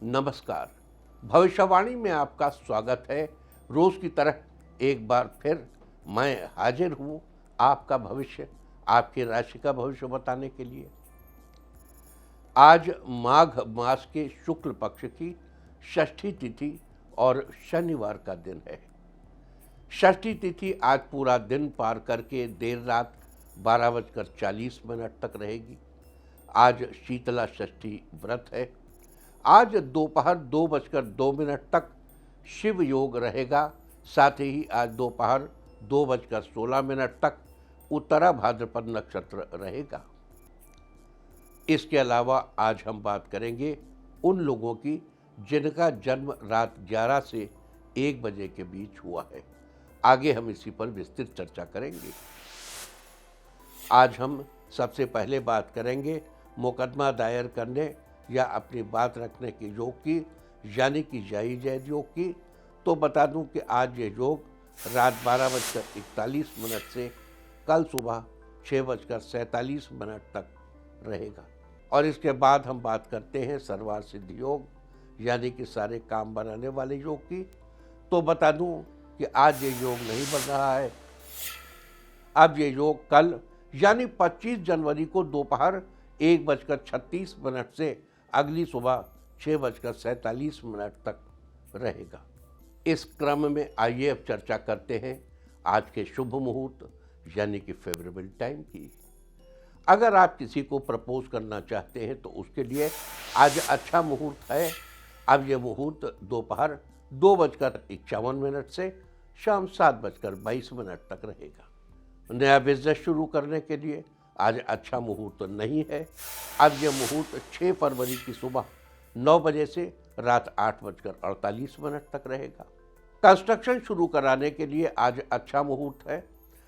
नमस्कार। भविष्यवाणी में आपका स्वागत है। रोज की तरह एक बार फिर मैं हाजिर हूँ आपका भविष्य, आपकी राशि का भविष्य बताने के लिए। आज माघ मास के शुक्ल पक्ष की षष्ठी तिथि और शनिवार का दिन है। षष्ठी तिथि आज पूरा दिन पार करके देर रात 12:40 तक रहेगी। आज शीतला षष्ठी व्रत है। आज दोपहर 2:02 तक शिव योग रहेगा। साथ ही आज दोपहर 2:16 तक उत्तरा भाद्रपद नक्षत्र रहेगा। इसके अलावा आज हम बात करेंगे उन लोगों की जिनका जन्म रात 11 से 1 बजे के बीच हुआ है। आगे हम इसी पर विस्तृत चर्चा करेंगे। आज हम सबसे पहले बात करेंगे मुकदमा दायर करने या अपनी बात रखने के योग की, यानी कि जायज योग की। तो बता दूं कि आज ये योग रात 12:41 से कल सुबह 6:47 तक रहेगा। और इसके बाद हम बात करते हैं सर्वार्थ सिद्धि योग, यानी कि सारे काम बनाने वाले योग की। तो बता दूं कि आज ये योग नहीं बन रहा है। अब ये योग कल यानी 25 जनवरी को दोपहर 1:36 से अगली सुबह 6:47 तक रहेगा। इस क्रम में आइए अब चर्चा करते हैं आज के शुभ मुहूर्त यानी कि फेवरेबल टाइम की। अगर आप किसी को प्रपोज करना चाहते हैं तो उसके लिए आज अच्छा मुहूर्त है। अब यह मुहूर्त दोपहर 2:51 से शाम 7:22 तक रहेगा। नया बिजनेस शुरू करने के लिए आज अच्छा मुहूर्त नहीं है। अब यह मुहूर्त 6 फरवरी की सुबह 9 बजे से रात 8:48 तक रहेगा। कंस्ट्रक्शन शुरू कराने के लिए आज अच्छा मुहूर्त है।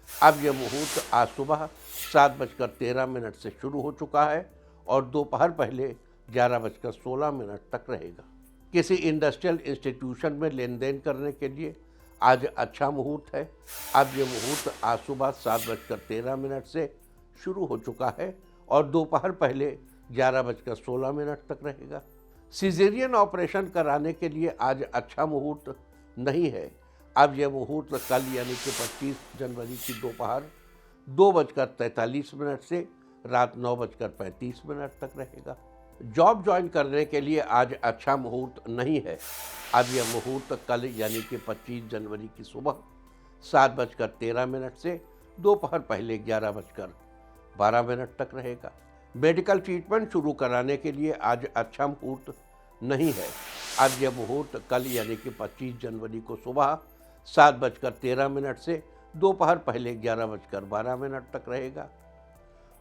अब यह मुहूर्त आज सुबह 7:13 से शुरू हो चुका है और दोपहर पहले 11:16 तक रहेगा। किसी इंडस्ट्रियल इंस्टीट्यूशन में लेन देन करने के लिए आज अच्छा मुहूर्त है। अब यह मुहूर्त आज सुबह 7:13 से शुरू हो चुका है और दोपहर पहले 11:16 तक रहेगा। सिजेरियन ऑपरेशन कराने के लिए आज अच्छा मुहूर्त नहीं है। अब यह मुहूर्त कल यानी कि 25 जनवरी की दोपहर 2:43 से रात 9:35 तक रहेगा। जॉब ज्वाइन करने के लिए आज अच्छा मुहूर्त नहीं है। अब यह मुहूर्त कल यानी कि 25 जनवरी की सुबह 7:13 से दोपहर पहले 11:12 तक रहेगा। मेडिकल ट्रीटमेंट शुरू कराने के लिए आज अच्छा मुहूर्त नहीं है। अब यह मुहूर्त कल यानी कि 25 जनवरी को सुबह 7:13 से दोपहर पहले 11:12 तक रहेगा।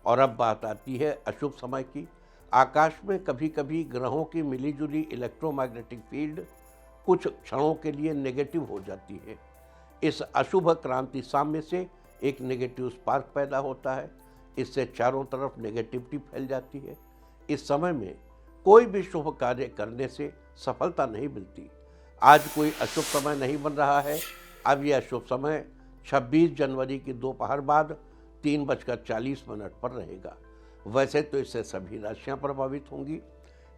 और अब बात आती है अशुभ समय की। आकाश में कभी कभी ग्रहों की मिलीजुली इलेक्ट्रोमैग्नेटिक फील्ड कुछ क्षणों के लिए नेगेटिव हो जाती है। इस अशुभ क्रांति साम्य से एक नेगेटिव स्पार्क पैदा होता है। इससे चारों तरफ नेगेटिविटी फैल जाती है। इस समय में कोई भी शुभ कार्य करने से सफलता नहीं मिलती। आज कोई अशुभ समय नहीं बन रहा है। अब यह अशुभ समय 26 जनवरी की दोपहर बाद 3:40 पर रहेगा। वैसे तो इससे सभी राशियां प्रभावित होंगी,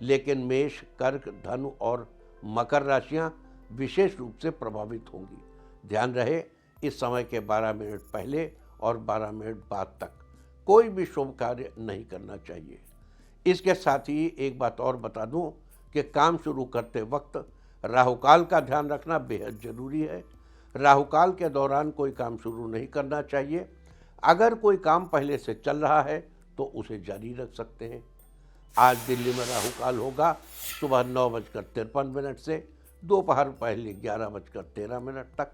लेकिन मेष, कर्क, धनु और मकर राशियां विशेष रूप से प्रभावित होंगी। ध्यान रहे, इस समय के 12 मिनट पहले और 12 मिनट बाद तक कोई भी शुभ कार्य नहीं करना चाहिए। इसके साथ ही एक बात और बता दूं कि काम शुरू करते वक्त राहुकाल का ध्यान रखना बेहद जरूरी है। राहुकाल के दौरान कोई काम शुरू नहीं करना चाहिए। अगर कोई काम पहले से चल रहा है तो उसे जारी रख सकते हैं। आज दिल्ली में राहुकाल होगा सुबह 9:53 से दोपहर पहले 11:13 तक।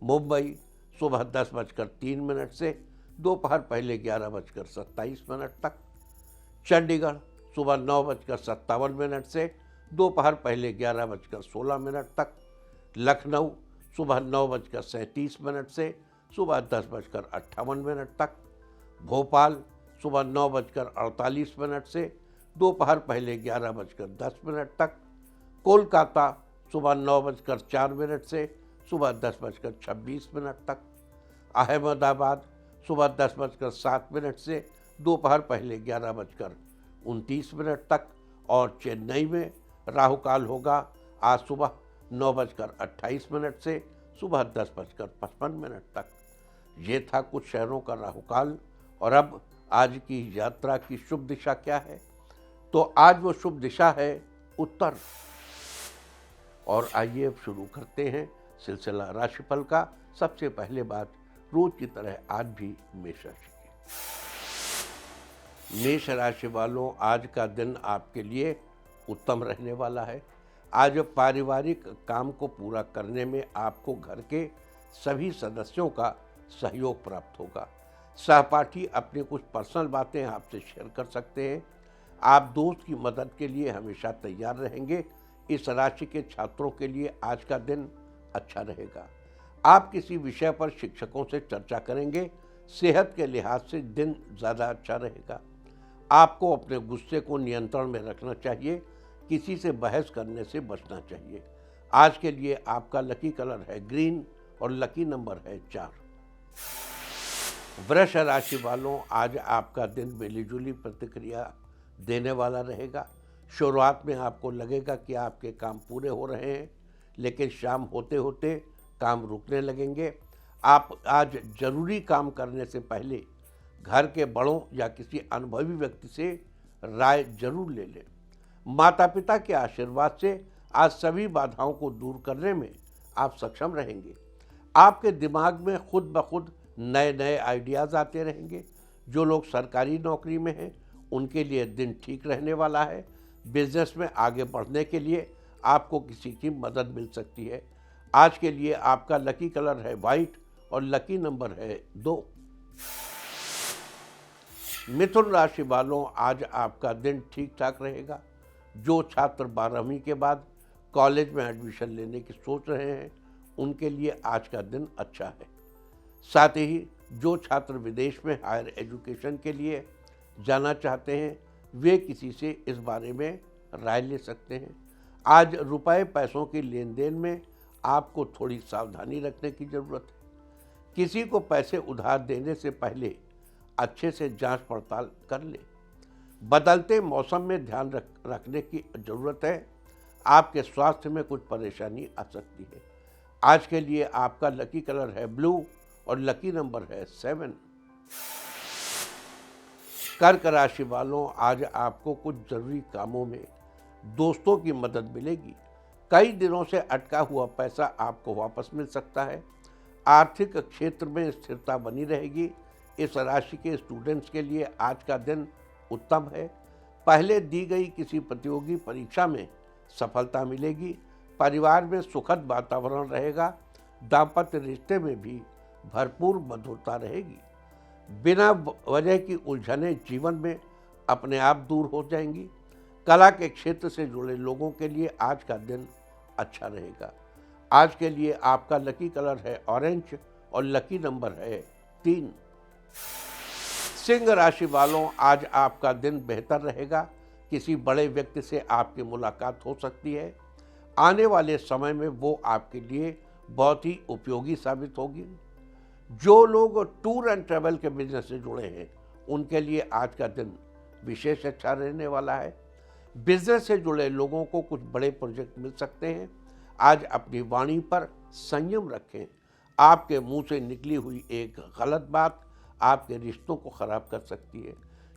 मुंबई सुबह 10:03 से दोपहर पहले 11:27 तक। चंडीगढ़ सुबह 9:57 से दोपहर पहले 11:16 तक। लखनऊ सुबह 9:37 से सुबह 10:58 तक। भोपाल सुबह 9:48 से दोपहर पहले 11:10 तक। कोलकाता सुबह 9:04 से सुबह 10:26 तक। अहमदाबाद सुबह 10:07 से दोपहर पहले 11:29 तक। और चेन्नई में राहु काल होगा आज सुबह 9:28 से सुबह 10:55 तक। ये था कुछ शहरों का राहु काल। और अब आज की यात्रा की शुभ दिशा क्या है? तो आज वो शुभ दिशा है उत्तर। और आइए अब शुरू करते हैं सिलसिला राशिफल का। सबसे पहले बात रोज की तरह आज भी मेष राशि की। मेष राशि वालों, आज का दिन आपके लिए उत्तम रहने वाला है। आज पारिवारिक काम को पूरा करने में आपको घर के सभी सदस्यों का सहयोग प्राप्त होगा। सहपाठी अपनी कुछ पर्सनल बातें आपसे शेयर कर सकते हैं। आप दोस्त की मदद के लिए हमेशा तैयार रहेंगे। इस राशि के छात्रों के लिए आज का दिन अच्छा रहेगा। आप किसी विषय पर शिक्षकों से चर्चा करेंगे। सेहत के लिहाज से दिन ज़्यादा अच्छा रहेगा। आपको अपने गुस्से को नियंत्रण में रखना चाहिए। किसी से बहस करने से बचना चाहिए। आज के लिए आपका लकी कलर है ग्रीन और लकी नंबर है 4। वृष राशि वालों, आज आपका दिन मिलीजुली प्रतिक्रिया देने वाला रहेगा। शुरुआत में आपको लगेगा कि आपके काम पूरे हो रहे हैं, लेकिन शाम होते होते काम रुकने लगेंगे। आप आज जरूरी काम करने से पहले घर के बड़ों या किसी अनुभवी व्यक्ति से राय जरूर ले लें। माता पिता के आशीर्वाद से आज सभी बाधाओं को दूर करने में आप सक्षम रहेंगे। आपके दिमाग में खुद ब खुद नए नए आइडियाज़ आते रहेंगे। जो लोग सरकारी नौकरी में हैं उनके लिए दिन ठीक रहने वाला है। बिजनेस में आगे बढ़ने के लिए आपको किसी की मदद मिल सकती है। आज के लिए आपका लकी कलर है वाइट और लकी नंबर है 2। मिथुन राशि वालों, आज आपका दिन ठीक ठाक रहेगा। जो छात्र 12वीं के बाद कॉलेज में एडमिशन लेने की सोच रहे हैं उनके लिए आज का दिन अच्छा है। साथ ही जो छात्र विदेश में हायर एजुकेशन के लिए जाना चाहते हैं वे किसी से इस बारे में राय ले सकते हैं। आज रुपए पैसों की लेन देन में आपको थोड़ी सावधानी रखने की ज़रूरत है। किसी को पैसे उधार देने से पहले अच्छे से जांच पड़ताल कर ले। बदलते मौसम में ध्यान रखने की ज़रूरत है। आपके स्वास्थ्य में कुछ परेशानी आ सकती है। आज के लिए आपका लकी कलर है ब्लू और लकी नंबर है 7। कर्क राशि वालों, आज आपको कुछ जरूरी कामों में दोस्तों की मदद मिलेगी। कई दिनों से अटका हुआ पैसा आपको वापस मिल सकता है। आर्थिक क्षेत्र में स्थिरता बनी रहेगी। इस राशि के स्टूडेंट्स के लिए आज का दिन उत्तम है। पहले दी गई किसी प्रतियोगी परीक्षा में सफलता मिलेगी। परिवार में सुखद वातावरण रहेगा। दाम्पत्य रिश्ते में भी भरपूर मधुरता रहेगी। बिना वजह की उलझनें जीवन में अपने आप दूर हो जाएंगी। कला के क्षेत्र से जुड़े लोगों के लिए आज का दिन अच्छा रहेगा। आज के लिए आपका लकी कलर है ऑरेंज और लकी नंबर है 3। सिंह राशि वालों, आज आपका दिन बेहतर रहेगा। किसी बड़े व्यक्ति से आपकी मुलाकात हो सकती है। आने वाले समय में वो आपके लिए बहुत ही उपयोगी साबित होगी। जो लोग टूर एंड ट्रैवल के बिजनेस से जुड़े हैं उनके लिए आज का दिन विशेष अच्छा रहने वाला है। बिजनेस से जुड़े लोगों को कुछ बड़े प्रोजेक्ट मिल सकते हैं। आज अपनी वाणी पर संयम रखें। आपके मुंह से निकली हुई एक गलत बात आपके रिश्तों को खराब कर सकती है।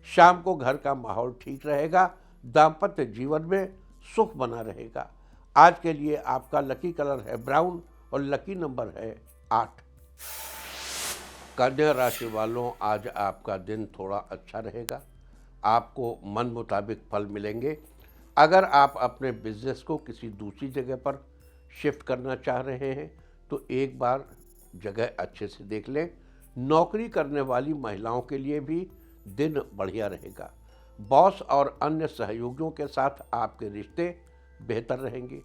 शाम को घर का माहौल ठीक रहेगा। दाम्पत्य जीवन में सुख बना रहेगा। आज के लिए आपका लकी कलर है ब्राउन और लकी नंबर है 8। कन्या राशि वालों, आज आपका दिन थोड़ा अच्छा रहेगा। आपको मन मुताबिक फल मिलेंगे। अगर आप अपने बिजनेस को किसी दूसरी जगह पर शिफ्ट करना चाह रहे हैं तो एक बार जगह अच्छे से देख लें। नौकरी करने वाली महिलाओं के लिए भी दिन बढ़िया रहेगा। बॉस और अन्य सहयोगियों के साथ आपके रिश्ते बेहतर रहेंगे।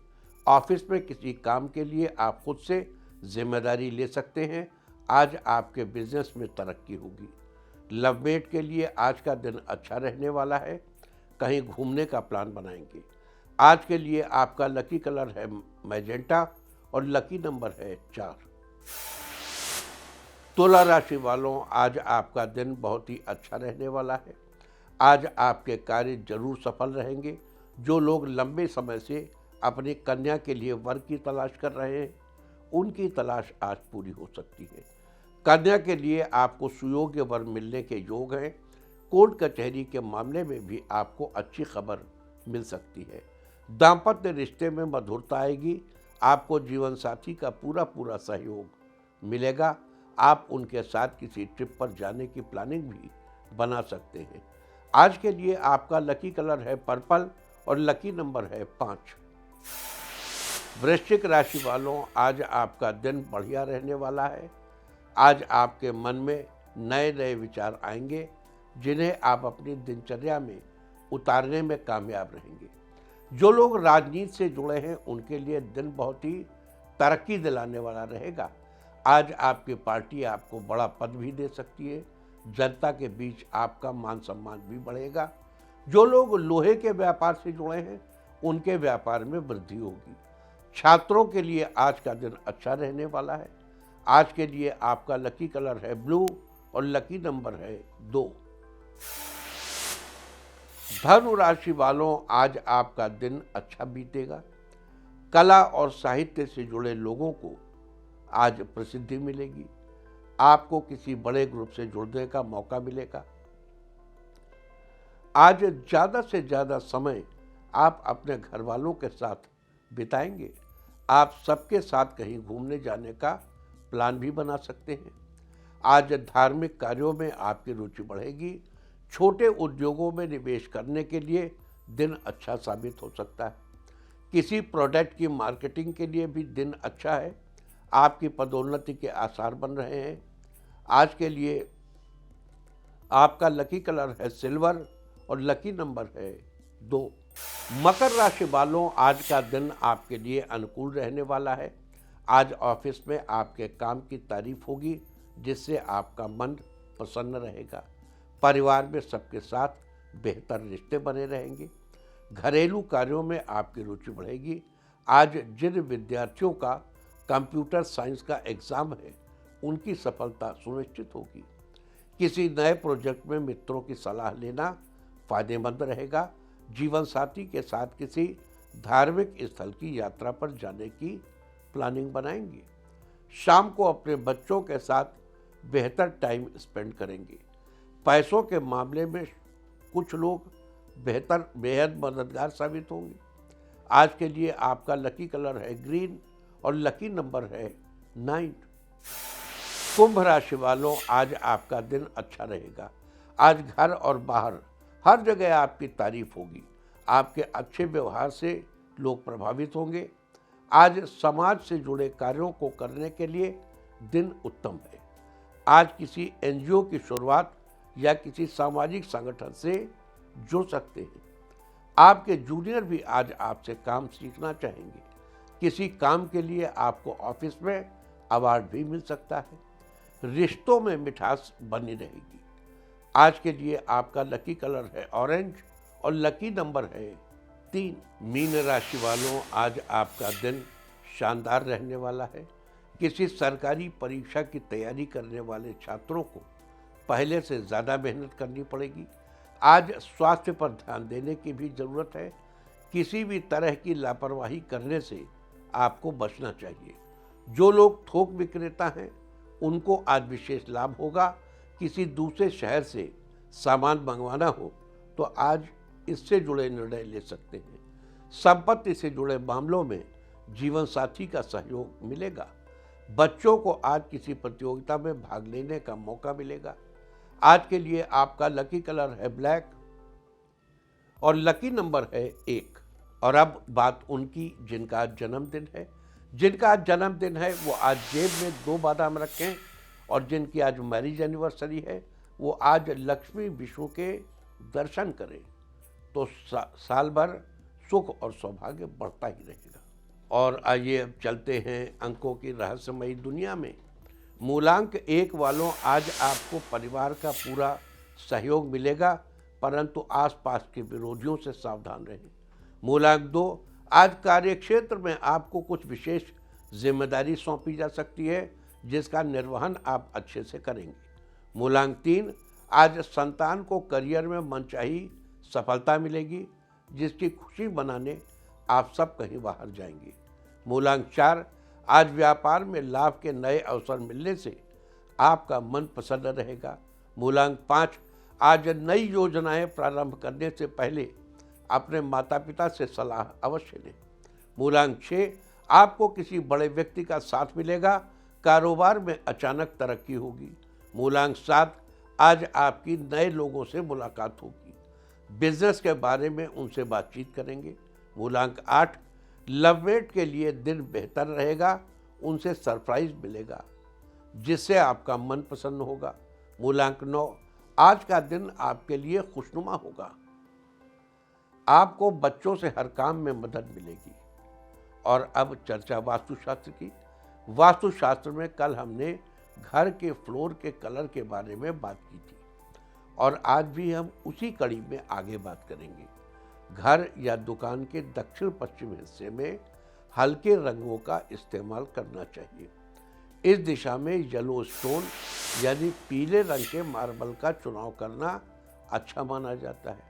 ऑफिस में किसी काम के लिए आप खुद से जिम्मेदारी ले सकते हैं। आज आपके बिजनेस में तरक्की होगी। लवमेट के लिए आज का दिन अच्छा रहने वाला है। कहीं घूमने का प्लान बनाएंगे। आज के लिए आपका लकी कलर है मैजेंटा और लकी नंबर है 4। तुला राशि वालों, आज आपका दिन बहुत ही अच्छा रहने वाला है। आज आपके कार्य जरूर सफल रहेंगे। जो लोग लंबे समय से अपनी कन्या के लिए वर की तलाश कर रहे हैं, उनकी तलाश आज पूरी हो सकती है। कन्या के लिए आपको सुयोग्य वर मिलने के योग हैं। कोर्ट कचहरी के मामले में भी आपको अच्छी खबर मिल सकती है। दाम्पत्य रिश्ते में मधुरता आएगी। आपको जीवन साथी का पूरा पूरा सहयोग मिलेगा। आप उनके साथ किसी ट्रिप पर जाने की प्लानिंग भी बना सकते हैं। आज के लिए आपका लकी कलर है पर्पल और लकी नंबर है 5। वृश्चिक राशि वालों, आज आपका दिन बढ़िया रहने वाला है। आज आपके मन में नए नए विचार आएंगे, जिन्हें आप अपनी दिनचर्या में उतारने में कामयाब रहेंगे। जो लोग राजनीति से जुड़े हैं, उनके लिए दिन बहुत ही तरक्की दिलाने वाला रहेगा। आज आपकी पार्टी आपको बड़ा पद भी दे सकती है। जनता के बीच आपका मान सम्मान भी बढ़ेगा। जो लोग लोहे के व्यापार से जुड़े हैं, उनके व्यापार में वृद्धि होगी। छात्रों के लिए आज का दिन अच्छा रहने वाला है। आज के लिए आपका लकी कलर है ब्लू और लकी नंबर है 2। धनु राशि वालों, आज आपका दिन अच्छा बीतेगा। कला और साहित्य से जुड़े लोगों को आज प्रसिद्धि मिलेगी। आपको किसी बड़े ग्रुप से जुड़ने का मौका मिलेगा। आज ज़्यादा से ज़्यादा समय आप अपने घर वालों के साथ बिताएंगे। आप सबके साथ कहीं घूमने जाने का प्लान भी बना सकते हैं। आज धार्मिक कार्यों में आपकी रुचि बढ़ेगी। छोटे उद्योगों में निवेश करने के लिए दिन अच्छा साबित हो सकता है। किसी प्रोडक्ट की मार्केटिंग के लिए भी दिन अच्छा है। आपकी पदोन्नति के आसार बन रहे हैं। आज के लिए आपका लकी कलर है सिल्वर और लकी नंबर है 2। मकर राशि वालों, आज का दिन आपके लिए अनुकूल रहने वाला है। आज ऑफिस में आपके काम की तारीफ होगी, जिससे आपका मन प्रसन्न रहेगा। परिवार में सबके साथ बेहतर रिश्ते बने रहेंगे। घरेलू कार्यों में आपकी रुचि बढ़ेगी। आज जिन विद्यार्थियों का कंप्यूटर साइंस का एग्ज़ाम है, उनकी सफलता सुनिश्चित होगी। किसी नए प्रोजेक्ट में मित्रों की सलाह लेना फायदेमंद रहेगा। जीवन साथी के साथ किसी धार्मिक स्थल की यात्रा पर जाने की प्लानिंग बनाएंगे। शाम को अपने बच्चों के साथ बेहतर टाइम स्पेंड करेंगे। पैसों के मामले में कुछ लोग बेहद मददगार साबित होंगे। आज के लिए आपका लकी कलर है ग्रीन और लकी नंबर है 9। कुंभ राशि वालों, आज आपका दिन अच्छा रहेगा। आज घर और बाहर हर जगह आपकी तारीफ होगी। आपके अच्छे व्यवहार से लोग प्रभावित होंगे। आज समाज से जुड़े कार्यों को करने के लिए दिन उत्तम है। आज किसी एनजीओ की शुरुआत या किसी सामाजिक संगठन से जुड़ सकते हैं। आपके जूनियर भी आज आपसे काम सीखना चाहेंगे। किसी काम के लिए आपको ऑफिस में अवार्ड भी मिल सकता है। रिश्तों में मिठास बनी रहेगी। आज के लिए आपका लकी कलर है ऑरेंज और लकी नंबर है 3। मीन राशि वालों, आज आपका दिन शानदार रहने वाला है। किसी सरकारी परीक्षा की तैयारी करने वाले छात्रों को पहले से ज़्यादा मेहनत करनी पड़ेगी। आज स्वास्थ्य पर ध्यान देने की भी ज़रूरत है। किसी भी तरह की लापरवाही करने से आपको बचना चाहिए। जो लोग थोक विक्रेता हैं, उनको आज विशेष लाभ होगा। किसी दूसरे शहर से सामान मंगवाना हो तो आज इससे जुड़े निर्णय ले सकते हैं। संपत्ति से जुड़े मामलों में जीवन साथी का सहयोग मिलेगा। बच्चों को आज किसी प्रतियोगिता में भाग लेने का मौका मिलेगा। आज के लिए आपका लकी कलर है ब्लैक और लकी नंबर है 1। और अब बात उनकी जिनका आज जन्मदिन है। जिनका आज जन्मदिन है वो आज जेब में 2 बादाम रखें, और जिनकी आज मैरिज एनिवर्सरी है वो आज लक्ष्मी विष्णु के दर्शन करें, तो साल भर सुख और सौभाग्य बढ़ता ही रहेगा। और आइए अब चलते हैं अंकों की रहस्यमयी दुनिया में। मूलांक 1 वालों, आज आपको परिवार का पूरा सहयोग मिलेगा, परंतु आसपास के विरोधियों से सावधान रहें। मूलांक 2, आज कार्यक्षेत्र में आपको कुछ विशेष जिम्मेदारी सौंपी जा सकती है, जिसका निर्वहन आप अच्छे से करेंगे। मूलांक 3, आज संतान को करियर में मनचाही सफलता मिलेगी। जिसकी खुशी मनाने आप सब कहीं बाहर जाएंगे। मूलांक 4, आज व्यापार में लाभ के नए अवसर मिलने से आपका मन प्रसन्न रहेगा। मूलांक 5, आज नई योजनाएं प्रारंभ करने से पहले अपने माता पिता से सलाह अवश्य लें। मूलांक 6, आपको किसी बड़े व्यक्ति का साथ मिलेगा, कारोबार में अचानक तरक्की होगी। मूलांक 7, आज आपकी नए लोगों से मुलाकात होगी, बिजनेस के बारे में उनसे बातचीत करेंगे। मूलांक 8, लवमेट के लिए दिन बेहतर रहेगा, उनसे सरप्राइज मिलेगा जिससे आपका मन प्रसन्न होगा। मूलांक 9, आज का दिन आपके लिए खुशनुमा होगा, आपको बच्चों से हर काम में मदद मिलेगी। और अब चर्चा वास्तुशास्त्र की। वास्तुशास्त्र में कल हमने घर के फ्लोर के कलर के बारे में बात की थी और आज भी हम उसी कड़ी में आगे बात करेंगे। घर या दुकान के दक्षिण पश्चिम हिस्से में हल्के रंगों का इस्तेमाल करना चाहिए। इस दिशा में येलो स्टोन यानी पीले रंग के मार्बल का चुनाव करना अच्छा माना जाता है।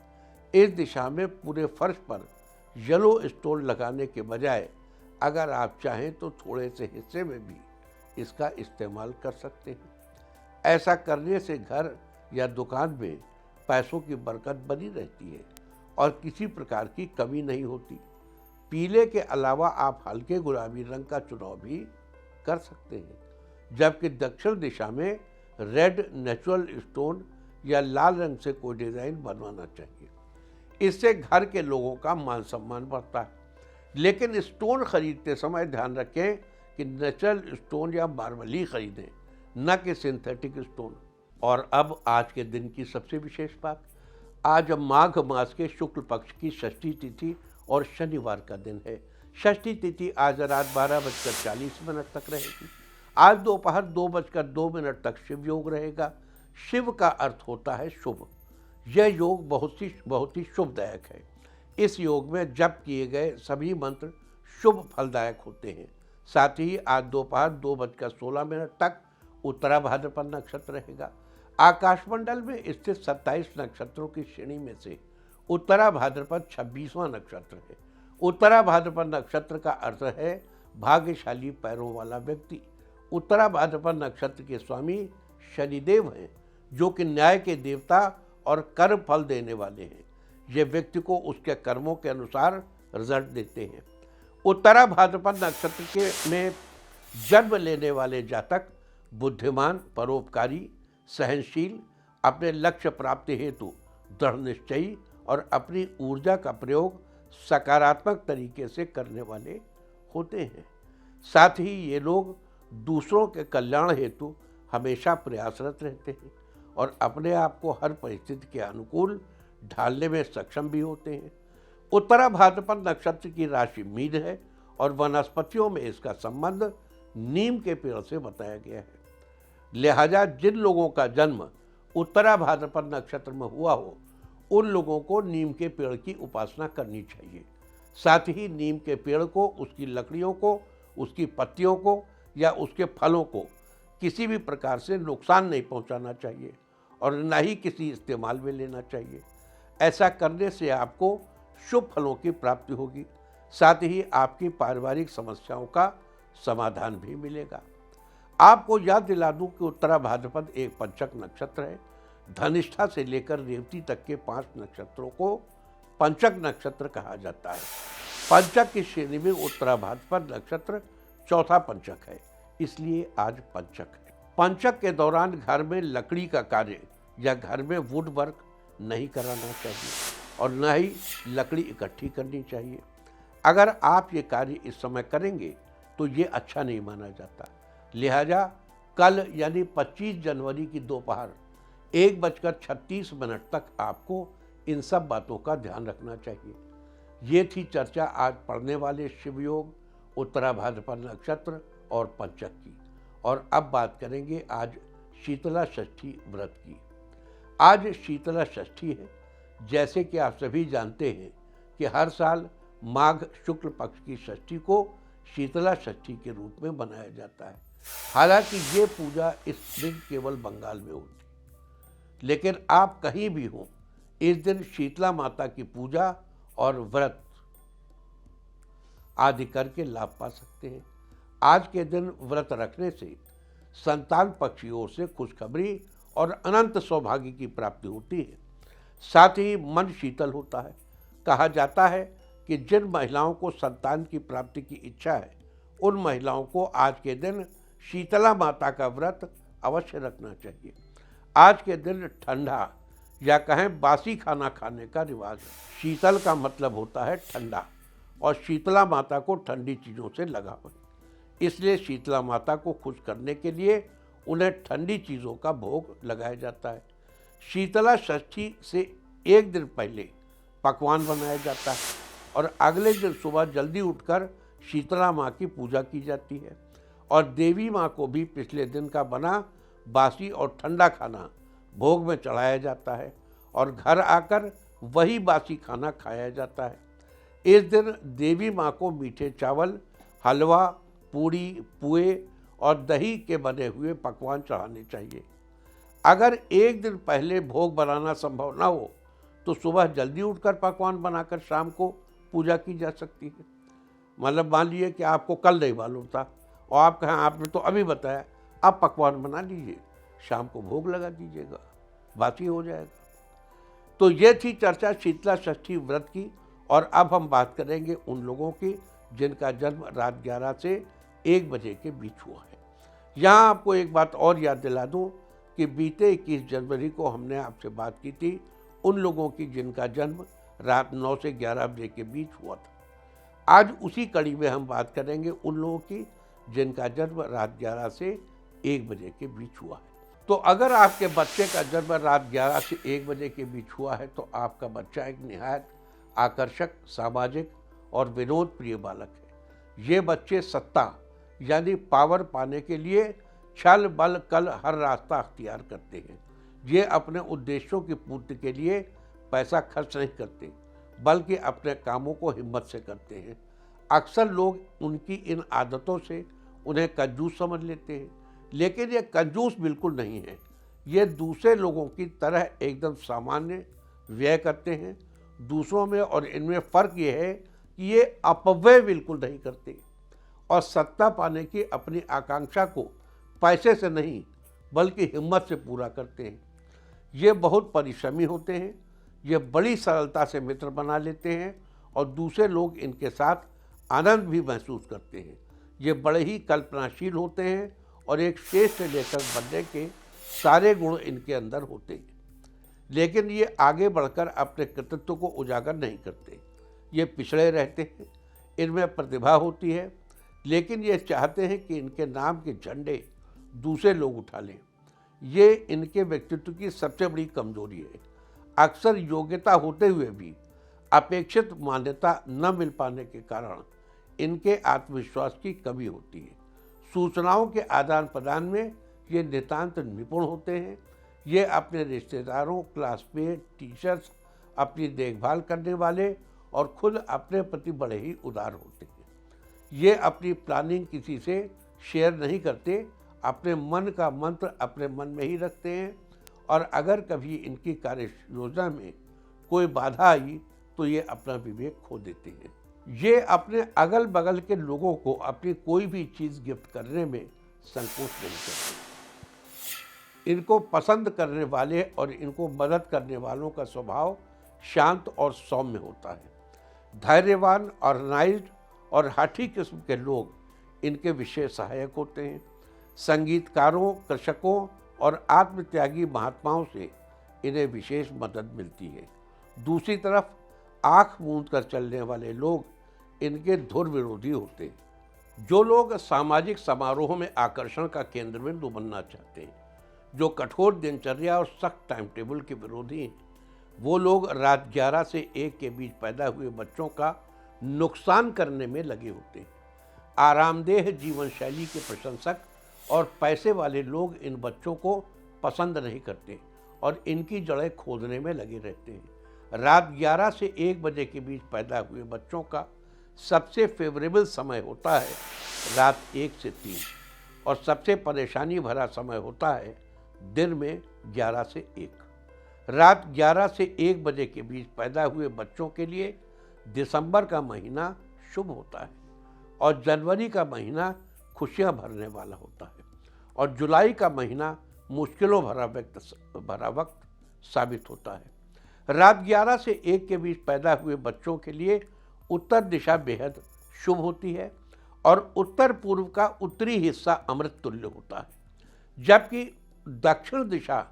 इस दिशा में पूरे फर्श पर येलो स्टोन लगाने के बजाय अगर आप चाहें तो थोड़े से हिस्से में भी इसका इस्तेमाल कर सकते हैं। ऐसा करने से घर या दुकान में पैसों की बरकत बनी रहती है और किसी प्रकार की कमी नहीं होती। पीले के अलावा आप हल्के गुलाबी रंग का चुनाव भी कर सकते हैं, जबकि दक्षिण दिशा में रेड नेचुरल स्टोन या लाल रंग से कोई डिजाइन बनवाना चाहिए। इससे घर के लोगों का मान सम्मान बढ़ता है। लेकिन स्टोन खरीदते समय ध्यान रखें कि नेचुरल स्टोन या मार्बल ही खरीदें, न कि सिंथेटिक स्टोन। और अब आज के दिन की सबसे विशेष बात, आज माघ मास के शुक्ल पक्ष की षष्ठी तिथि और शनिवार का दिन है। षष्ठी तिथि आज रात 12:40 तक रहेगी। आज दोपहर 2:02 तक शिव योग रहेगा। शिव का अर्थ होता है शुभ। यह योग बहुत ही शुभदायक है। इस योग में जप किए गए सभी मंत्र शुभ फलदायक होते हैं। साथ ही आज दोपहर 2:16 तक उत्तरा भाद्रपद नक्षत्र रहेगा। आकाशमंडल में स्थित 27 नक्षत्रों की श्रेणी में से उत्तरा भाद्रपद 26वां नक्षत्र है। उत्तरा भाद्रपद नक्षत्र का अर्थ है भाग्यशाली पैरों वाला व्यक्ति। उत्तरा भाद्रपद नक्षत्र के स्वामी शनिदेव हैं, जो कि न्याय के देवता और कर्म फल देने वाले हैं। ये व्यक्ति को उसके कर्मों के अनुसार रिजल्ट देते हैं। उत्तरा भाद्रपद नक्षत्र में जन्म लेने वाले जातक बुद्धिमान, परोपकारी, सहनशील, अपने लक्ष्य प्राप्ति हेतु दृढ़ निश्चयी और अपनी ऊर्जा का प्रयोग सकारात्मक तरीके से करने वाले होते हैं। साथ ही ये लोग दूसरों के कल्याण हेतु हमेशा प्रयासरत रहते हैं और अपने आप को हर परिस्थिति के अनुकूल ढालने में सक्षम भी होते हैं। उत्तरा भाद्रपद नक्षत्र की राशि मीन है और वनस्पतियों में इसका संबंध नीम के पेड़ से बताया गया है। लिहाजा जिन लोगों का जन्म उत्तरा भाद्रपद नक्षत्र में हुआ हो, उन लोगों को नीम के पेड़ की उपासना करनी चाहिए। साथ ही नीम के पेड़ को, उसकी लकड़ियों को, उसकी पत्तियों को या उसके फलों को किसी भी प्रकार से नुकसान नहीं पहुंचाना चाहिए और न ही किसी इस्तेमाल में लेना चाहिए। ऐसा करने से आपको शुभ फलों की प्राप्ति होगी। साथ ही आपकी पारिवारिक समस्याओं का समाधान भी मिलेगा। आपको याद दिला दूं कि उत्तरा भाद्रपद एक पंचक नक्षत्र है। धनिष्ठा से लेकर रेवती तक के 5 नक्षत्रों को पंचक नक्षत्र कहा जाता है। पंचक की श्रेणी में उत्तरा भाद्रपद नक्षत्र चौथा पंचक है, इसलिए आज पंचक है। पंचक के दौरान घर में लकड़ी का कार्य या घर में वुड वर्क नहीं कराना चाहिए और न ही लकड़ी इकट्ठी करनी चाहिए। अगर आप ये कार्य इस समय करेंगे तो ये अच्छा नहीं माना जाता। लिहाजा कल यानी 25 जनवरी की दोपहर 1:36 तक आपको इन सब बातों का ध्यान रखना चाहिए। ये थी चर्चा आज पढ़ने वाले शिव योग, उत्तरा भाद्रपद नक्षत्र और पंचक की। और अब बात करेंगे आज शीतला षष्ठी व्रत की। आज शीतला षष्ठी है। जैसे कि आप सभी जानते हैं कि हर साल माघ शुक्ल पक्ष की षष्ठी को शीतला षष्ठी के रूप में मनाया जाता है। हालांकि ये पूजा इस दिन केवल बंगाल में होती है, लेकिन आप कहीं भी हों, इस दिन शीतला माता की पूजा और व्रत आदि करके लाभ पा सकते हैं। आज के दिन व्रत रखने से संतान पक्ष की ओर से खुशखबरी और अनंत सौभाग्य की प्राप्ति होती है। साथ ही मन शीतल होता है। कहा जाता है कि जिन महिलाओं को संतान की प्राप्ति की इच्छा है, उन महिलाओं को आज के दिन शीतला माता का व्रत अवश्य रखना चाहिए। आज के दिन ठंडा या कहें बासी खाना खाने का रिवाज है। शीतल का मतलब होता है ठंडा, और शीतला माता को ठंडी चीज़ों से लगाव है। इसलिए शीतला माता को खुश करने के लिए उन्हें ठंडी चीज़ों का भोग लगाया जाता है। शीतला षष्ठी से एक दिन पहले पकवान बनाया जाता है और अगले दिन सुबह जल्दी उठकर शीतला माँ की पूजा की जाती है और देवी माँ को भी पिछले दिन का बना बासी और ठंडा खाना भोग में चढ़ाया जाता है और घर आकर वही बासी खाना खाया जाता है। इस दिन देवी माँ को मीठे चावल, हलवा, पूड़ी, पुए और दही के बने हुए पकवान चढ़ाने चाहिए। अगर एक दिन पहले भोग बनाना संभव ना हो तो सुबह जल्दी उठकर पकवान बनाकर शाम को पूजा की जा सकती है। मतलब मान लीजिए कि आपको कल नहीं मालूम था और आप कहें आपने तो अभी बताया, आप पकवान बना लीजिए, शाम को भोग लगा दीजिएगा, बाकी हो जाएगा। तो ये थी चर्चा शीतला षष्ठी व्रत की। और अब हम बात करेंगे उन लोगों की जिनका जन्म रात 11 से 1 बजे के बीच हुआ है। यहाँ आपको एक बात और याद दिला दूँ कि बीते 21 जनवरी को हमने आपसे बात की थी उन लोगों की जिनका जन्म रात 9 से 11 बजे के बीच हुआ था। आज उसी कड़ी में हम बात करेंगे उन लोगों की जिनका जन्म रात 11 से 1 बजे के बीच हुआ है। तो अगर आपके बच्चे का जन्म रात 11 से 1 बजे के बीच हुआ है तो आपका बच्चा एक निहायत आकर्षक, सामाजिक और विनोद प्रिय बालक है। ये बच्चे सत्ता यानी पावर पाने के लिए छल बल कल हर रास्ता अख्तियार करते हैं। ये अपने उद्देश्यों की पूर्ति के लिए पैसा खर्च नहीं करते बल्कि अपने कामों को हिम्मत से करते हैं। अक्सर लोग उनकी इन आदतों से उन्हें कंजूस समझ लेते हैं, लेकिन ये कंजूस बिल्कुल नहीं है। ये दूसरे लोगों की तरह एकदम सामान्य व्यय करते हैं। दूसरों में और इनमें फ़र्क ये है कि ये अपव्यय बिल्कुल नहीं करते और सत्ता पाने की अपनी आकांक्षा को पैसे से नहीं बल्कि हिम्मत से पूरा करते हैं। ये बहुत परिश्रमी होते हैं। ये बड़ी सरलता से मित्र बना लेते हैं और दूसरे लोग इनके साथ आनंद भी महसूस करते हैं। ये बड़े ही कल्पनाशील होते हैं और एक श्रेष्ठ लेखक बनने के सारे गुण इनके अंदर होते हैं। लेकिन ये आगे बढ़कर अपने कृतित्व को उजागर नहीं करते। ये पिछड़े रहते हैं। इनमें प्रतिभा होती है, लेकिन ये चाहते हैं कि इनके नाम के झंडे दूसरे लोग उठा लें। ये इनके व्यक्तित्व की सबसे बड़ी कमजोरी है। अक्सर योग्यता होते हुए भी अपेक्षित मान्यता न मिल पाने के कारण इनके आत्मविश्वास की कमी होती है। सूचनाओं के आदान प्रदान में ये नितांत निपुण होते हैं। ये अपने रिश्तेदारों, क्लासमेट, टीचर्स, अपनी देखभाल करने वाले और खुद अपने प्रति बड़े ही उदार होते हैं। ये अपनी प्लानिंग किसी से शेयर नहीं करते, अपने मन का मंत्र अपने मन में ही रखते हैं और अगर कभी इनकी कार्य योजना में कोई बाधा आई तो ये अपना विवेक खो देते हैं। ये अपने अगल बगल के लोगों को अपनी कोई भी चीज़ गिफ्ट करने में संकोच नहीं करते। इनको पसंद करने वाले और इनको मदद करने वालों का स्वभाव शांत और सौम्य होता है। धैर्यवान, ऑर्गेनाइज्ड और हठी किस्म के लोग इनके विशेष सहायक होते हैं। संगीतकारों, कृषकों और आत्मत्यागी महात्माओं से इन्हें विशेष मदद मिलती है। दूसरी तरफ आँख मूंद कर चलने वाले लोग इनके धुर विरोधी होते हैं। जो लोग सामाजिक समारोह में आकर्षण का केंद्र बिंदु बनना चाहते हैं, जो कठोर दिनचर्या और सख्त टाइम टेबल के विरोधी हैं, वो लोग रात 11 से 1 के बीच पैदा हुए बच्चों का नुकसान करने में लगे होते हैं। आरामदेह जीवन शैली के प्रशंसक और पैसे वाले लोग इन बच्चों को पसंद नहीं करते और इनकी जड़ें खोदने में लगे रहते हैं। रात 11 से 1 बजे के बीच पैदा हुए बच्चों का सबसे फेवरेबल समय होता है रात 1 से 3 और सबसे परेशानी भरा समय होता है दिन में 11 से 1। रात 11 से 1 बजे के बीच पैदा हुए बच्चों के लिए दिसंबर का महीना शुभ होता है और जनवरी का महीना खुशियां भरने वाला होता है और जुलाई का महीना मुश्किलों भरा वक्त साबित होता है। रात 11 से 1 के बीच पैदा हुए बच्चों के लिए उत्तर दिशा बेहद शुभ होती है और उत्तर पूर्व का उत्तरी हिस्सा अमृत तुल्य होता है, जबकि दक्षिण दिशा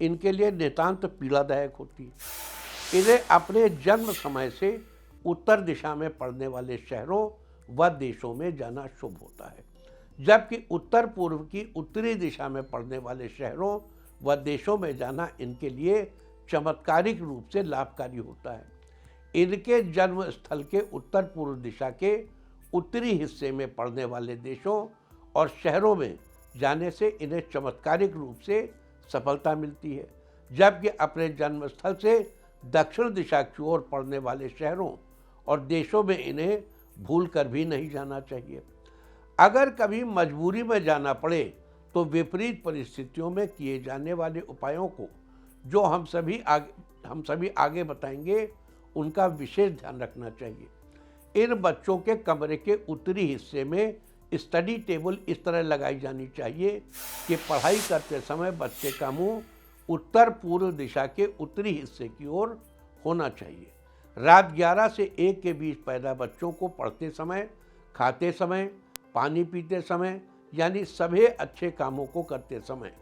इनके लिए नितांत पीड़ादायक होती है। इन्हें अपने जन्म समय से उत्तर दिशा में पड़ने वाले शहरों व देशों में जाना शुभ होता है, जबकि उत्तर पूर्व की उत्तरी दिशा में पड़ने वाले शहरों व देशों में जाना इनके लिए चमत्कारिक रूप से लाभकारी होता है। इनके जन्म स्थल के उत्तर पूर्व दिशा के उत्तरी हिस्से में पड़ने वाले देशों और शहरों में जाने से इन्हें चमत्कारिक रूप से सफलता मिलती है, जबकि अपने जन्म स्थल से दक्षिण दिशा की ओर पड़ने वाले शहरों और देशों में इन्हें भूल कर भी नहीं जाना चाहिए। अगर कभी मजबूरी में जाना पड़े तो विपरीत परिस्थितियों में किए जाने वाले उपायों को जो हम सभी आगे बताएंगे, उनका विशेष ध्यान रखना चाहिए। इन बच्चों के कमरे के उत्तरी हिस्से में स्टडी टेबल इस तरह लगाई जानी चाहिए कि पढ़ाई करते समय बच्चे का मुंह उत्तर पूर्व दिशा के उत्तरी हिस्से की ओर होना चाहिए। रात 11 से 1 के बीच पैदा बच्चों को पढ़ते समय, खाते समय, पानी पीते समय यानी सभी अच्छे कामों को करते समय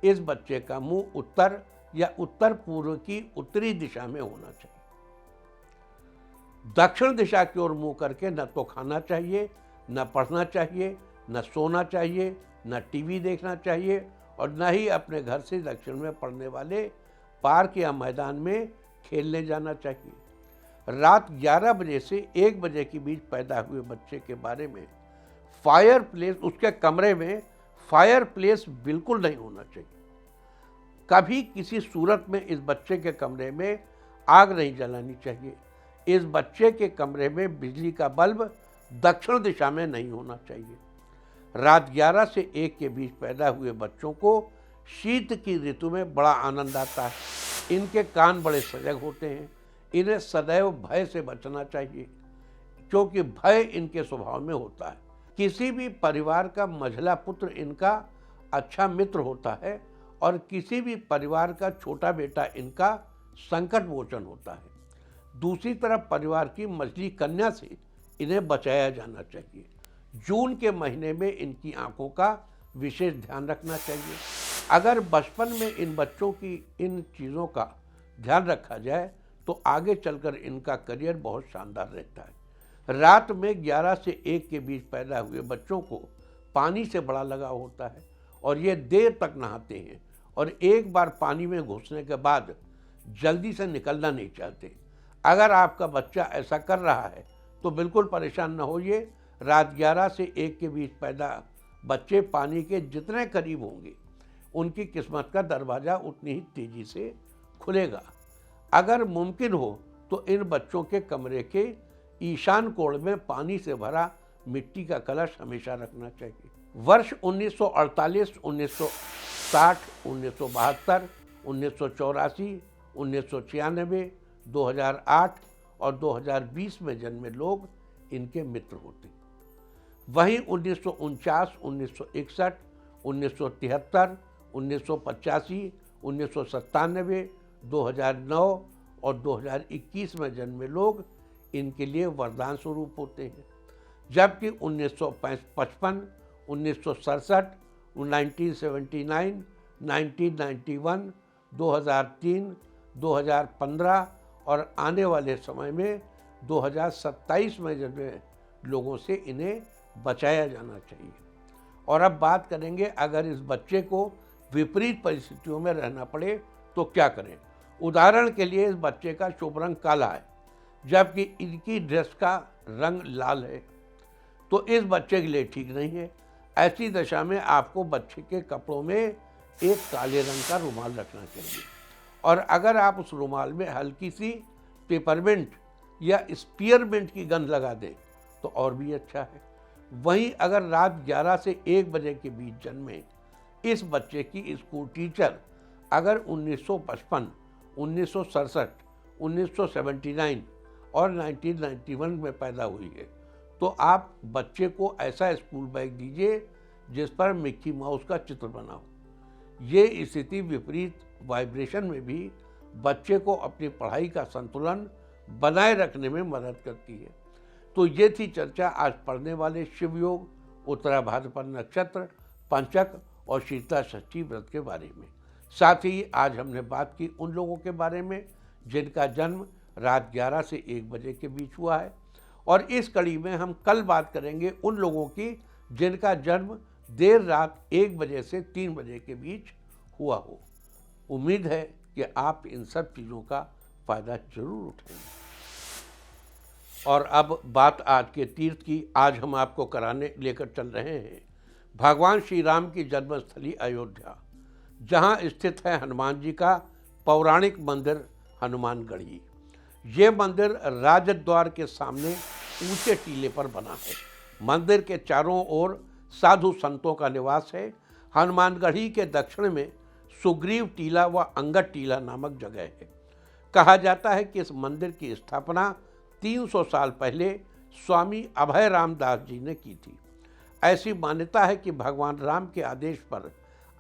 इस बच्चे का मुंह उत्तर या उत्तर पूर्व की उत्तरी दिशा में होना चाहिए। दक्षिण दिशा की ओर मुंह करके न तो खाना चाहिए, न पढ़ना चाहिए, न सोना चाहिए, न टीवी देखना चाहिए और न ही अपने घर से दक्षिण में पड़ने वाले पार्क या मैदान में खेलने जाना चाहिए। रात 11 बजे से 1 बजे के बीच पैदा हुए बच्चे के बारे में उसके कमरे में फायर प्लेस बिल्कुल नहीं होना चाहिए। कभी किसी सूरत में इस बच्चे के कमरे में आग नहीं जलानी चाहिए। इस बच्चे के कमरे में बिजली का बल्ब दक्षिण दिशा में नहीं होना चाहिए। रात 11 से 1 के बीच पैदा हुए बच्चों को शीत की ऋतु में बड़ा आनंद आता है। इनके कान बड़े सजग होते हैं। इन्हें सदैव भय से बचना चाहिए, क्योंकि भय इनके स्वभाव में होता है। किसी भी परिवार का मझला पुत्र इनका अच्छा मित्र होता है और किसी भी परिवार का छोटा बेटा इनका संकट मोचन होता है। दूसरी तरफ परिवार की मझली कन्या से इन्हें बचाया जाना चाहिए। जून के महीने में इनकी आंखों का विशेष ध्यान रखना चाहिए। अगर बचपन में इन बच्चों की इन चीज़ों का ध्यान रखा जाए तो आगे चलकर इनका करियर बहुत शानदार रहता है। रात में 11 से 1 के बीच पैदा हुए बच्चों को पानी से बड़ा लगाव होता है और ये देर तक नहाते हैं और एक बार पानी में घुसने के बाद जल्दी से निकलना नहीं चाहते। अगर आपका बच्चा ऐसा कर रहा है तो बिल्कुल परेशान न होइए। रात 11 से 1 के बीच पैदा बच्चे पानी के जितने करीब होंगे उनकी किस्मत का दरवाज़ा उतनी ही तेज़ी से खुलेगा। अगर मुमकिन हो तो इन बच्चों के कमरे के ईशान कोण में पानी से भरा मिट्टी का कलश हमेशा रखना चाहिए। वर्ष 1948, 1960, 1972, 1984, 1996, 2008 और 2020 में जन्मे लोग इनके मित्र होते हैं। वहीं 1949, 1961, 1973, 1985, 1997, 2009 और 2021 में जन्मे लोग इनके लिए वरदान स्वरूप होते हैं, जबकि 1955, 1967, 1979, 1991, 2003, 2015 और आने वाले समय में 2027 में जन्मे लोगों से इन्हें बचाया जाना चाहिए। और अब बात करेंगे, अगर इस बच्चे को विपरीत परिस्थितियों में रहना पड़े तो क्या करें। उदाहरण के लिए इस बच्चे का शुभ रंग काला है जबकि इनकी ड्रेस का रंग लाल है, तो इस बच्चे के लिए ठीक नहीं है। ऐसी दशा में आपको बच्चे के कपड़ों में एक काले रंग का रुमाल रखना चाहिए और अगर आप उस रुमाल में हल्की सी पेपरमिंट या स्पीयरमिंट की गंध लगा दें तो और भी अच्छा है। वहीं अगर रात 11 से 1 बजे के बीच जन्मे इस बच्चे की स्कूल टीचर अगर 1955, 1967, 1979 और 1991 में पैदा हुई है, तो आप बच्चे को ऐसा स्कूल बैग दीजिए जिस पर मिक्की माउस का चित्र बना हो। ये स्थिति विपरीत वाइब्रेशन में भी बच्चे को अपनी पढ़ाई का संतुलन बनाए रखने में मदद करती है। तो ये थी चर्चा आज पढ़ने वाले शिव योग, उत्तरा भाद्रपद नक्षत्र, पंचक और शीतला षष्ठी व्रत के बारे में। साथ ही आज हमने बात की उन लोगों के बारे में जिनका जन्म रात 11 से 1 बजे के बीच हुआ है, और इस कड़ी में हम कल बात करेंगे उन लोगों की जिनका जन्म देर रात 1 बजे से 3 बजे के बीच हुआ हो। उम्मीद है कि आप इन सब चीज़ों का फायदा जरूर उठाएंगे। और अब बात आज के तीर्थ की। आज हम आपको कराने लेकर चल रहे हैं भगवान श्री राम की जन्मस्थली अयोध्या, जहां स्थित है हनुमान जी का पौराणिक मंदिर हनुमानगढ़ी। ये मंदिर राजद्वार के सामने ऊंचे टीले पर बना है। मंदिर के चारों ओर साधु संतों का निवास है। हनुमानगढ़ी के दक्षिण में सुग्रीव टीला व अंगद टीला नामक जगह है। कहा जाता है कि इस मंदिर की स्थापना 300 साल पहले स्वामी अभय रामदास जी ने की थी। ऐसी मान्यता है कि भगवान राम के आदेश पर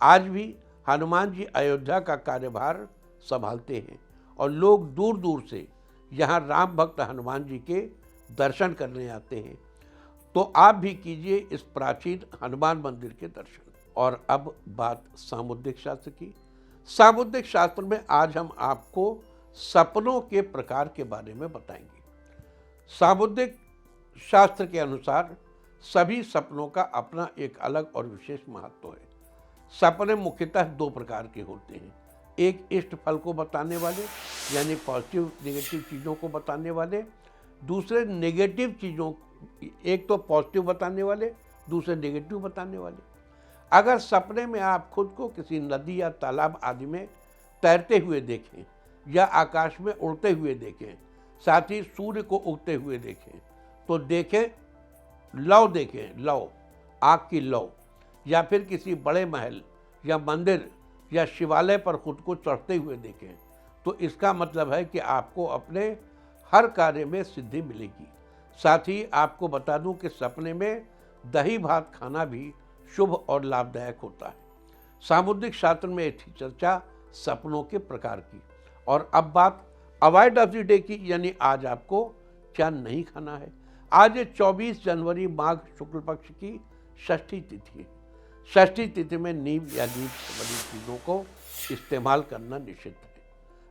आज भी हनुमान जी अयोध्या का कार्यभार संभालते हैं और लोग दूर दूर से यहाँ राम भक्त हनुमान जी के दर्शन करने आते हैं। तो आप भी कीजिए इस प्राचीन हनुमान मंदिर के दर्शन। और अब बात सामुद्रिक शास्त्र की। सामुद्रिक शास्त्र में आज हम आपको सपनों के प्रकार के बारे में बताएंगे। सामुद्रिक शास्त्र के अनुसार सभी सपनों का अपना एक अलग और विशेष महत्व है। सपने मुख्यतः 2 प्रकार के होते हैं। एक इष्ट फल को बताने वाले यानी पॉजिटिव नेगेटिव चीज़ों को बताने वाले, दूसरे नेगेटिव चीज़ों, एक तो पॉजिटिव बताने वाले, दूसरे नेगेटिव बताने वाले। अगर सपने में आप खुद को किसी नदी या तालाब आदि में तैरते हुए देखें या आकाश में उड़ते हुए देखें, साथ ही सूर्य को उगते हुए देखें, तो देखें लौ, आग की लौ, या फिर किसी बड़े महल या मंदिर या शिवालय पर खुद को चढ़ते हुए देखें, तो इसका मतलब है कि आपको अपने हर कार्य में सिद्धि मिलेगी। साथ ही आपको बता दूं कि सपने में दही भात खाना भी शुभ और लाभदायक होता है। सामुद्रिक शास्त्र में थी चर्चा सपनों के प्रकार की। और अब बात अवॉइड ऑफ द डे की, यानी आज आपको क्या नहीं खाना है। आज 24 जनवरी माघ शुक्ल पक्ष की षष्ठी तिथि है। षष्ठी तिथि में नीम या नीम संबंधी चीज़ों को इस्तेमाल करना निषिद्ध है।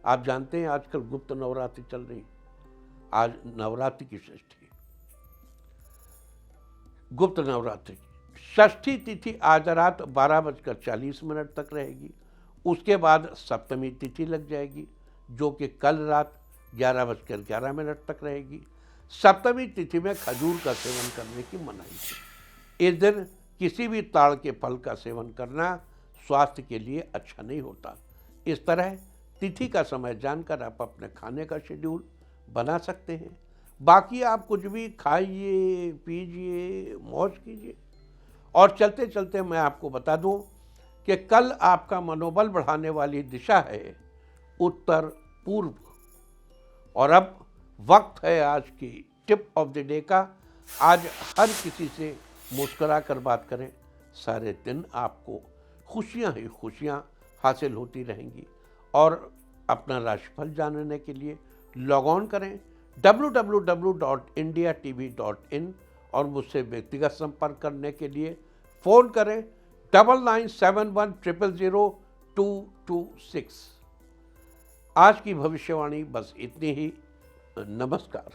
आप जानते हैं आजकल गुप्त नवरात्रि चल रही, आज नवरात्रि की षष्ठी, गुप्त नवरात्रि की षष्ठी तिथि आज रात 12:40 तक रहेगी। उसके बाद सप्तमी तिथि लग जाएगी जो कि कल रात 11:11 तक रहेगी। सप्तमी तिथि में खजूर का सेवन करने की मनाही है। इस दिन किसी भी ताड़ के फल का सेवन करना स्वास्थ्य के लिए अच्छा नहीं होता। इस तरह तिथि का समय जानकर आप अपने खाने का शेड्यूल बना सकते हैं। बाकी आप कुछ भी खाइए, पीजिए, मौज कीजिए। और चलते चलते मैं आपको बता दूं कि कल आपका मनोबल बढ़ाने वाली दिशा है उत्तर पूर्व। और अब वक्त है आज की टिप ऑफ द डे का। आज हर किसी से मुस्कुरा कर बात करें, सारे दिन आपको खुशियां ही खुशियां हासिल होती रहेंगी। और अपना राशिफल जानने के लिए लॉग ऑन करें www.indiatv.in और मुझसे व्यक्तिगत संपर्क करने के लिए फ़ोन करें 9971000226। आज की भविष्यवाणी बस इतनी ही। नमस्कार।